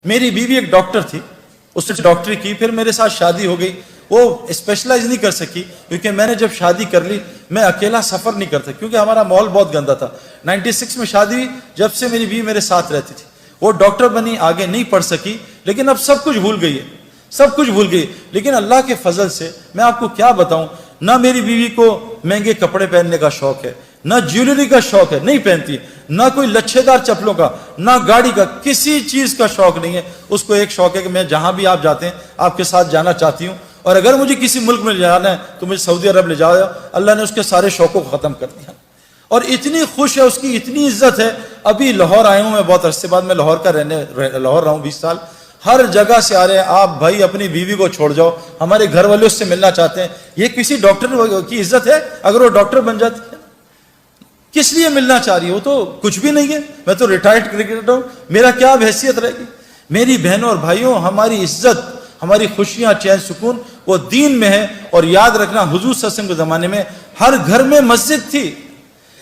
मेरी बीवी एक डॉक्टर थी, उसने डॉक्टरी की, फिर मेरे साथ शादी हो गई। वो स्पेशलाइज नहीं कर सकी क्योंकि मैंने जब शादी कर ली मैं अकेला सफर नहीं करता क्योंकि हमारा माहौल बहुत गंदा था। 96 में शादी हुई, जब से मेरी बीवी मेरे साथ रहती थी। वो डॉक्टर बनी, आगे नहीं पढ़ सकी, लेकिन अब सब कुछ भूल गई है, सब कुछ भूल गई। लेकिन अल्लाह के फजल से मैं आपको क्या बताऊं, ना मेरी बीवी को महंगे कपड़े पहनने का शौक है, ना ज्वेलरी का शौक है, नहीं पहनती, ना कोई लच्छेदार चप्पलों का, ना गाड़ी का, किसी चीज का शौक नहीं है। उसको एक शौक है कि मैं जहां भी आप जाते हैं आपके साथ जाना चाहती हूँ, और अगर मुझे किसी मुल्क में जाना है तो मुझे सऊदी अरब ले जाओ। अल्लाह ने उसके सारे शौकों को खत्म कर दिया और इतनी खुश है, उसकी इतनी इज्जत है। अभी लाहौर आया हूं मैं, बहुत अरसे बाद मैं लाहौर लाहौर रहा हूं 20 साल। हर जगह से आ रहे हैं, आप भाई अपनी बीवी को छोड़ जाओ, हमारे घर वाले उससे मिलना चाहते हैं। ये किसी डॉक्टर की इज्जत है? अगर वो डॉक्टर बन जाती है, किस लिए मिलना चाह रही है? वो तो कुछ भी नहीं है, मैं तो रिटायर्ड क्रिकेटर हूं, मेरा क्या हैसियत रहेगी? मेरी बहनों और भाइयों, हमारी इज्जत, हमारी खुशियां, चैन सुकून वो दीन में है। और याद रखना, हुजूर सल्लल्लाहु अलैहि वसल्लम के जमाने में हर घर में मस्जिद थी।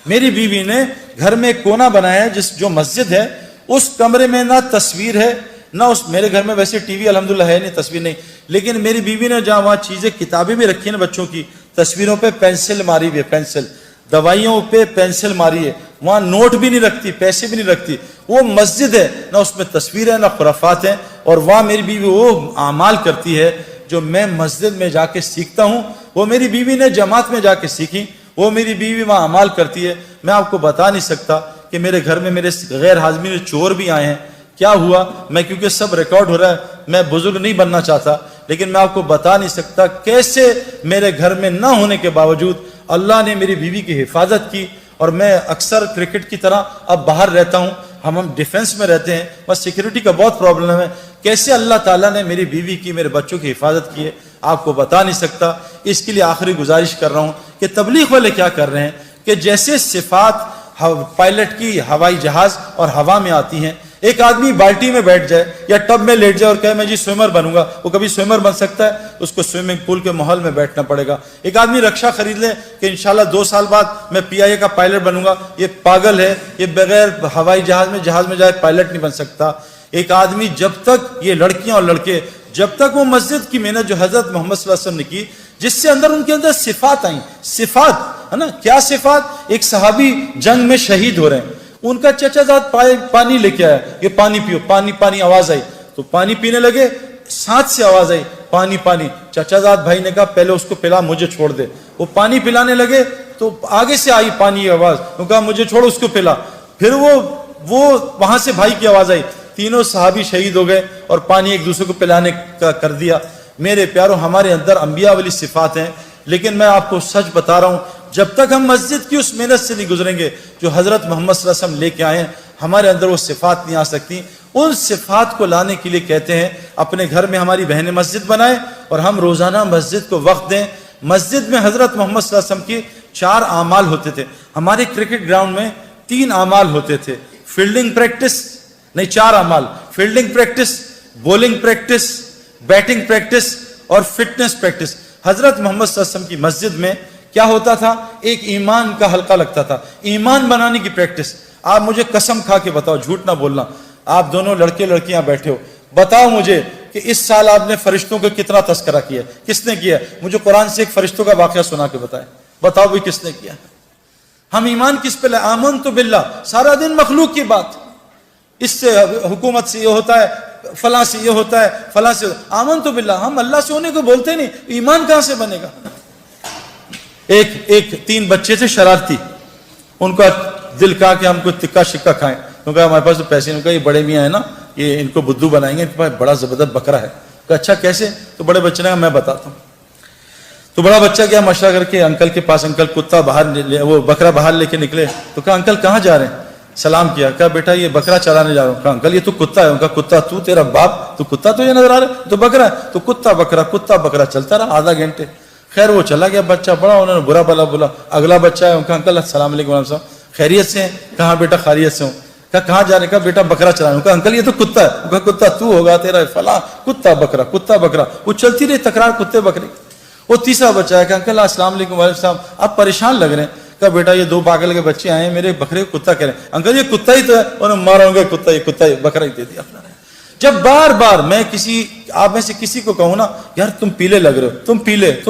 मेरी बीवी ने घर में एक कोना बनाया है, जो मस्जिद है, उस कमरे में ना तस्वीर है ना उस, मेरे घर में वैसे टीवी अल्हम्दुलिल्लाह है नहीं, तस्वीर नहीं, लेकिन मेरी बीवी ने जहां वहां चीजें, किताबें भी रखी है ना बच्चों की, तस्वीरों पे पेंसिल मारी हुई है, पेंसिल, दवाइयों पे पेंसिल मारी है, वहां नोट भी नहीं रखती, पैसे भी नहीं रखती। वो मस्जिद है, ना उसमें तस्वीर है ना खुराफात है। और वहां मेरी बीवी वो आमाल करती है जो मैं मस्जिद में जाके सीखता हूं, वो मेरी बीवी ने जमात में जाके सीखी, वो मेरी बीवी वहां अमाल करती है। मैं आपको बता नहीं सकता कि मेरे घर में मेरे गैर हाजमी चोर भी आए हैं, क्या हुआ, मैं क्योंकि सब रिकॉर्ड हो रहा है, मैं बुजुर्ग नहीं बनना चाहता, लेकिन मैं आपको बता नहीं सकता कैसे मेरे घर में ना होने के बावजूद अल्लाह ने मेरी बीवी की हिफाजत की। और मैं अक्सर क्रिकेट की तरह अब बाहर रहता हूं, हम डिफेंस में रहते हैं, बस सिक्योरिटी का बहुत प्रॉब्लम है, कैसे अल्लाह ताला ने मेरी बीवी की, मेरे बच्चों की हिफाजत की है, आपको बता नहीं सकता। इसके लिए आखिरी गुजारिश कर रहा हूं कि तबलीग वाले क्या कर रहे हैं कि जैसे सिफात पायलट की हवाई जहाज और हवा में आती हैं, एक आदमी बाल्टी में बैठ जाए या टब में लेट जाए और कहे मैं जी स्विमर बनूंगा, वो कभी स्विमर बन सकता है? उसको स्विमिंग पूल के माहौल में बैठना पड़ेगा। एक आदमी रक्षा खरीद ले कि इंशाल्लाह 2 साल बाद मैं PIA का पायलट बनूंगा, ये पागल है, ये बगैर हवाई जहाज में जाए पायलट नहीं बन सकता। एक आदमी जब तक, ये लड़कियां और लड़के, जब तक वो मस्जिद की मेहनत जो हजरत मोहम्मद सल्लल्लाहु अलैहि वसल्लम ने की, जिससे अंदर उनके अंदर सिफात आई, सिफात है ना, क्या सिफात? एक सहाबी जंग में शहीद हो रहे हैं, उनका चचाजाद पानी लेके आया, ये पानी पियो, पानी पानी आवाज आई तो पानी पीने लगे, साथ से आवाज आई पानी पानी। चचाजाद भाई ने कहा पहले उसको पिला, मुझे छोड़ दे। वो पानी पिलाने लगे तो आगे से आई पानी की आवाज, वो कहा मुझे छोड़, उसको पिला। फिर वो वहां से भाई की आवाज आई, तीनों सहाबी शहीद हो गए और पानी एक दूसरे को पिलाने का कर दिया। मेरे प्यारों, हमारे अंदर अंबिया वाली सिफात हैं, लेकिन मैं आपको सच बता रहा हूं, जब तक हम मस्जिद की उस मेहनत से नहीं गुजरेंगे जो हजरत मोहम्मद सल्लल्लाहु अलैहि वसल्लम लेके आए हैं, हमारे अंदर वो सिफात नहीं आ सकती। उन सिफात को लाने के लिए कहते हैं अपने घर में हमारी बहनें मस्जिद बनाएं और हम रोजाना मस्जिद को वक्त दें। मस्जिद में हजरत मोहम्मद सल्लल्लाहु अलैहि वसल्लम की 4 आमाल होते थे। हमारे क्रिकेट ग्राउंड में 3 आमाल होते थे, फील्डिंग प्रैक्टिस, नहीं 4 आमाल, fielding practice, bowling practice, batting practice और फिटनेस प्रैक्टिस। हजरत मोहम्मद सल्लल्लाहु अलैहि वसल्लम की मस्जिद में क्या होता था? एक ईमान का हल्का लगता था, ईमान बनाने की प्रैक्टिस। आप मुझे कसम खा के बताओ, झूठ ना बोलना, आप दोनों लड़के लड़कियां बैठे हो, बताओ मुझे कि इस साल आपने फरिश्तों को कितना तस्करा किया? किसने किया? मुझे कुरान से एक फरिश्तों का वाकया सुना के बताए, बताओ भाई किसने किया? हम ईमान किस पे लाए? आमन तो बिल्ला, सारा दिन मखलूक की बात, इससे हुकूमत से ये होता है, फलां से ये होता है, फलां से, आमन तो बिल्ला। हम अल्लाह से होने को बोलते नहीं, ईमान कहां से बनेगा? एक 3 बच्चे थे शरारती, उनका दिल कहा कि हमको तिक्का शिक्का खाएं, क्योंकि हमारे पास तो पैसे नहीं, ये बड़े मियाँ है ना, ये इनको बुद्धू बनाएंगे, इनके पास बड़ा जबरदस्त बकरा है। कहा अच्छा कैसे? तो बड़े बच्चे ने कहा मैं बताता हूँ। तो बड़ा बच्चा गया मशवरा करके अंकल के पास, अंकल कुत्ता बाहर वो बकरा बाहर लेके निकले। तो कहा अंकल कहाँ जा रहे हैं? सलाम किया, कहा बेटा ये बकरा चराने जा रहा हूँ। कहा अंकल ये तो कुत्ता है। उनका कुत्ता? तू, तेरा बाप, तो कुत्ता तो ये नजर आ रहा है, तो बकरा है। तो कुत्ता बकरा चलता रहा आधा घंटे। खैर वो चला गया बच्चा, बड़ा उन्होंने बुरा भला बोला। अगला बच्चा है, उनका अंकल अस्सलाम वालेकुम साहब, खैरियत से हैं? कहा बेटा खैरियत से हूँ। कहा कहाँ जा रहे? कहा बेटा बकरा चलाने। उनका अंकल ये तो कुत्ता है। उनका कुत्ता तू होगा, तेरा फला, कुत्ता बकरा। वो चलती रही तकरार कुत्ते बकरे। वो तीसरा बच्चा है, अंकल अस्सलाम वालेकुम साहब, आप परेशान लग रहे हैं। कहा बेटा ये 2 पागल के बच्चे आए हैं, मेरे बकरे को कुत्ता कह रहे हैं। अंकल ये कुत्ता ही तो है। उन्होंने मारा होंगे कुत्ता, ये बकरा ही दे दिया अपना। جب بار بار میں آپ میں سے کسی کو کہوں نا یار تم پیلے لگ رہے ہو، تم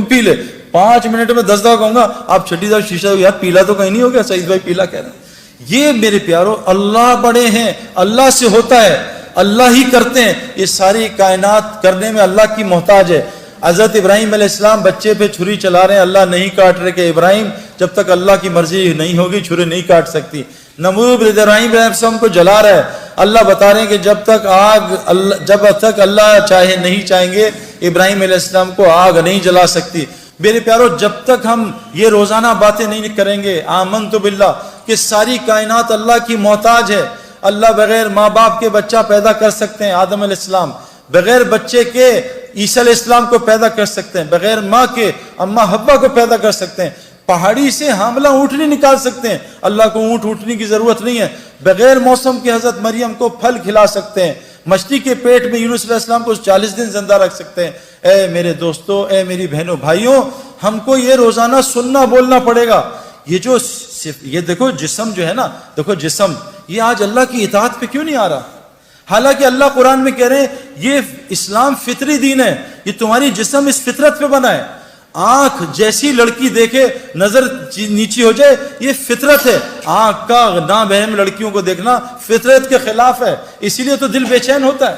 پیلے 5 منٹ میں 10 دفعہ کہوں گا، آپ چھٹی دفعہ شیشہ یار پیلا تو کہیں نہیں ہو گیا، سعید بھائی پیلا کہہ رہے ہیں۔ یہ میرے پیارو اللہ بڑے ہیں، اللہ سے ہوتا ہے، اللہ ہی کرتے ہیں، یہ ساری کائنات کرنے میں اللہ کی محتاج ہے۔ حضرت ابراہیم علیہ السلام بچے پہ چھری چلا رہے ہیں، اللہ نہیں کاٹ رہے کہ ابراہیم جب تک اللہ کی مرضی نہیں ہوگی چھری نہیں کاٹ سکتی۔ نمرود ابراہیم علیہ السلام کو جلا رہا ہے، اللہ بتا رہے ہیں کہ جب تک اللہ چاہیں گے ابراہیم علیہ السلام کو آگ نہیں جلا سکتی۔ میرے پیارو جب تک ہم یہ روزانہ باتیں نہیں کریں گے آمنت باللہ کہ ساری کائنات اللہ کی محتاج ہے، اللہ بغیر ماں باپ کے بچہ پیدا کر سکتے ہیں، آدم علیہ السلام بغیر بچے کے عیسیٰ علیہ السلام کو پیدا کر سکتے ہیں، بغیر ماں کے اماں حوا کو پیدا کر سکتے ہیں، پہاڑی سے حاملہ اونٹنی نکال سکتے ہیں، اللہ کو اونٹنی کی ضرورت نہیں ہے، بغیر موسم کے حضرت مریم کو پھل کھلا سکتے ہیں، مچھلی کے پیٹ میں یونس علیہ السلام کو 40 دن زندہ رکھ سکتے ہیں۔ اے میرے دوستو، اے میری بہنوں بھائیوں، ہم کو یہ روزانہ سننا بولنا پڑے گا۔ یہ دیکھو جسم جو ہے نا، دیکھو جسم یہ آج اللہ کی اطاعت پہ کیوں نہیں آ رہا؟ حالانکہ اللہ قرآن میں کہہ رہے ہیں یہ اسلام فطری دین ہے، یہ تمہاری جسم اس فطرت پہ بنا ہے۔ آنکھ جیسی لڑکی دیکھے نظر نیچی ہو جائے، یہ فطرت ہے۔ آنکھ کا نابہم لڑکیوں کو دیکھنا فطرت کے خلاف ہے، اسی لیے تو دل بے چین ہوتا ہے۔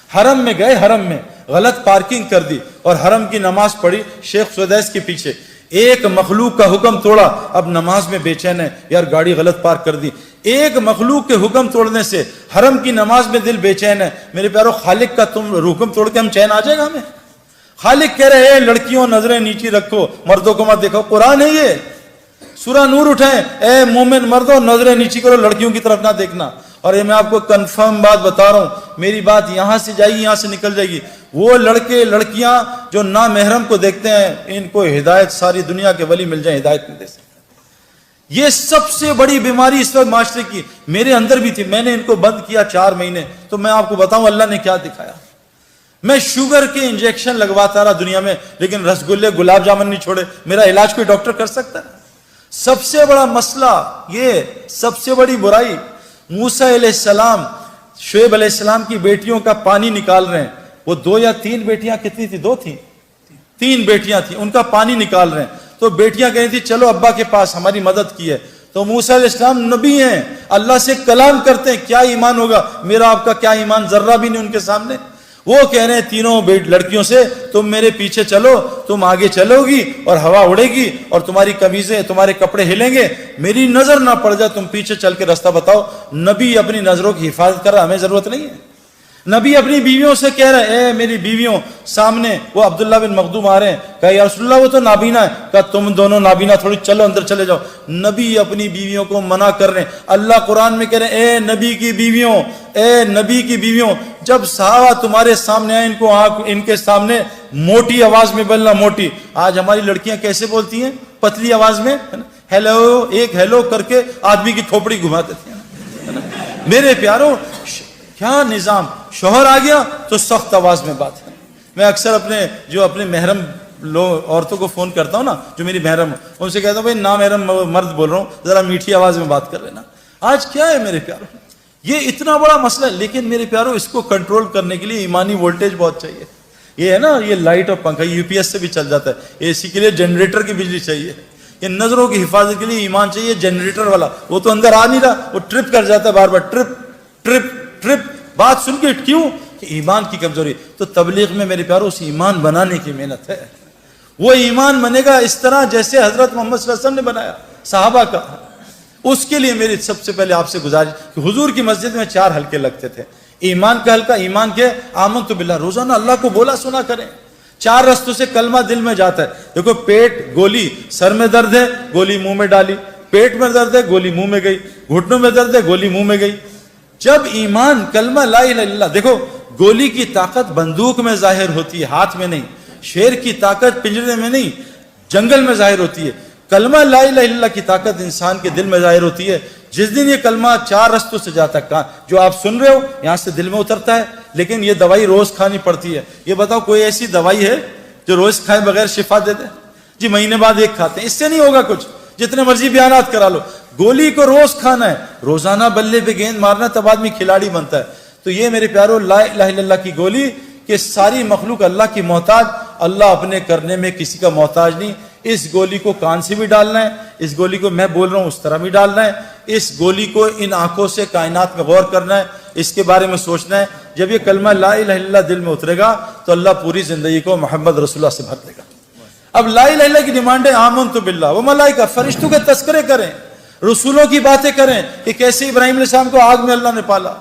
حرم میں گئے، حرم میں غلط پارکنگ کر دی اور حرم کی نماز پڑھی شیخ سدیس کے پیچھے، ایک مخلوق کا حکم توڑا، اب نماز میں بے چین ہے، یار گاڑی غلط پارک کر دی۔ ایک مخلوق کے حکم توڑنے سے حرم کی نماز میں دل بے چین ہے۔ میرے پیارو خالق کا تم حکم توڑ کے ہم چین آ جائے گا ہمیں؟ خالق کہہ رہے ہیں لڑکیوں نظریں نیچی رکھو، مردوں کو مت دیکھو، قرآن ہے یہ، سورہ نور اٹھائیں، اے مومن مردوں نظریں نیچی کرو، لڑکیوں کی طرف نہ دیکھنا۔ اور یہ میں آپ کو کنفرم بات بتا رہا ہوں، میری بات یہاں سے جائے گی، یہاں سے نکل جائے گی۔ وہ لڑکے لڑکیاں جو نامحرم کو دیکھتے ہیں، ان کو ہدایت ساری دنیا کے ولی مل جائیں، ہدایت نہیں دے سکتے۔ یہ سب سے بڑی بیماری اس وقت معاشرے کی میرے اندر بھی تھی، میں نے ان کو بند کیا 4 مہینے، تو میں آپ کو بتاؤں اللہ نے کیا دکھایا۔ میں شوگر کے انجیکشن لگواتا رہا دنیا میں، لیکن رسگلے گلاب جامن نہیں چھوڑے۔ میرا علاج کوئی ڈاکٹر کر سکتا ہے؟ سب سے بڑا مسئلہ یہ، سب سے بڑی برائی، موسیٰ علیہ السلام شعیب علیہ السلام کی بیٹیوں کا پانی نکال رہے ہیں۔ وہ 2 یا 3 بیٹیاں، کتنی تھی؟ 2 تھیں، 3 بیٹیاں تھیں، ان کا پانی نکال رہے ہیں۔ تو بیٹیاں کہہ رہی تھی چلو ابا کے پاس، ہماری مدد کی ہے۔ تو موسیٰ علیہ السلام نبی ہیں، اللہ سے کلام کرتے ہیں، کیا ایمان ہوگا میرا آپ کا؟ کیا ایمان؟ ذرہ بھی نہیں ان کے سامنے۔ وہ کہہ رہے ہیں تینوں لڑکیوں سے تم میرے پیچھے چلو، تم آگے چلو گی اور ہوا اڑے گی اور تمہاری قمیضیں تمہارے کپڑے ہلیں گے، میری نظر نہ پڑ جائے، تم پیچھے چل کے راستہ بتاؤ۔ نبی اپنی نظروں کی حفاظت کر رہا، ہمیں ضرورت نہیں ہے۔ نبی اپنی بیویوں سے کہہ رہے ہیں اے میری بیویوں، سامنے وہ عبداللہ بن مخدوم آ رہے ہیں، کہا یا رسول اللہ وہ تو نابینا ہے، کہا تم دونوں نابینا تھوڑی، چلو اندر چلے جاؤ۔ نبی اپنی بیویوں کو منع کر رہے ہیں۔ اللہ قرآن میں کہہ رہے ہیں اے نبی کی بیویوں، اے نبی کی بیویوں، جب صحابہ تمہارے سامنے آئے، ان کے سامنے موٹی آواز میں بولنا، موٹی۔ آج ہماری لڑکیاں کیسے بولتی ہیں؟ پتلی آواز میں، ہیلو، ایک ہیلو کر کے آدمی کی کھوپڑی گھما دیتی ہیں۔ میرے پیارو کیا نظام! شوہر آ گیا تو سخت آواز میں بات ہے۔ میں اکثر اپنے محرم عورتوں کو فون کرتا ہوں نا، جو میری محرم، ان سے کہتا ہوں بھائی نامحرم مرد بول رہا ہوں، ذرا میٹھی آواز میں بات کر لینا۔ آج کیا ہے میرے پیارو، یہ اتنا بڑا مسئلہ ہے، لیکن میرے پیارو اس کو کنٹرول کرنے کے لیے ایمانی وولٹیج بہت چاہیے۔ یہ ہے نا، یہ لائٹ اور پنکھا یو پی ایس سے بھی چل جاتا ہے، اے سی کے لیے جنریٹر کی بجلی چاہیے، یہ نظروں کی حفاظت کے لیے ایمان چاہیے جنریٹر والا۔ وہ تو اندر آ نہیں رہا، وہ ٹرپ کر جاتا ہے بار بار، ٹرپ ٹرپ ٹرپ، بات سن کے کیوں؟ کہ ایمان کی کمزوری۔ تو تبلیغ میں میرے پیارو اس ایمان بنانے کی محنت ہے۔ وہ ایمان بنے گا اس طرح جیسے حضرت محمد صلی اللہ علیہ وسلم نے بنایا صحابہ کا۔ اس کے لیے میری سب سے پہلے آپ سے گزارش کہ حضور کی مسجد میں 4 حلقے لگتے تھے۔ ایمان کا حلقہ، ایمان کے آمنت باللہ، روزانہ اللہ کو بولا سنا کریں۔ 4 رستوں سے کلمہ دل میں جاتا ہے۔ دیکھو پیٹ، گولی، سر میں درد ہے، گولی منہ میں ڈالی، پیٹ میں درد ہے، گولی منہ میں گئی، گھٹنوں میں درد ہے، گولی منہ میں گئی۔ جب ایمان کلمہ لا الہ الا اللہ، دیکھو گولی کی طاقت بندوق میں ظاہر ہوتی ہے، ہاتھ میں نہیں۔ شیر کی طاقت پنجرے میں نہیں، جنگل میں ظاہر ہوتی ہے۔ کلمہ لا الہ الا اللہ کی طاقت انسان کے دل میں ظاہر ہوتی ہے۔ جس دن یہ کلمہ 4 رستوں سے جاتا ہے، جو آپ سن رہے ہو یہاں سے دل میں اترتا ہے، لیکن یہ دوائی روز کھانی پڑتی ہے۔ یہ بتاؤ کوئی ایسی دوائی ہے جو روز کھائے بغیر شفا دے دے؟ جی مہینے بعد 1 کھاتے ہیں، اس سے نہیں ہوگا کچھ، جتنے مرضی بیانات کرا لو۔ گولی کو روز کھانا ہے، روزانہ بلے پہ گیند مارنا، تب آدمی کھلاڑی بنتا ہے۔ تو تو یہ میرے پیارو لا الہ الا اللہ کی گولی کہ ساری مخلوق اللہ کی محتاج، اللہ اپنے کرنے میں کسی کا محتاج نہیں. اس گولی کو کان سے بھی ڈالنا ہے، اس گولی کو میں بول رہا ہوں اس طرح بھی ڈالنا ہے، اس گولی کو ان آنکھوں سے کائنات میں غور کرنا ہے، اس کے بارے میں سوچنا ہے. جب یہ کلمہ لا الہ الا اللہ دل میں اترے گا تو اللہ پوری زندگی کو محمد رسول اللہ سے بھر دے گا. اب لا الہ الا اللہ کی ڈیمانڈ ہے آمنت باللہ و ملائکہ، فرشتوں کے تذکرے کریں، رسولوں کی باتیں کریں کہ کیسے ابراہیم علیہ السلام کو آگ میں اللہ نے پالا.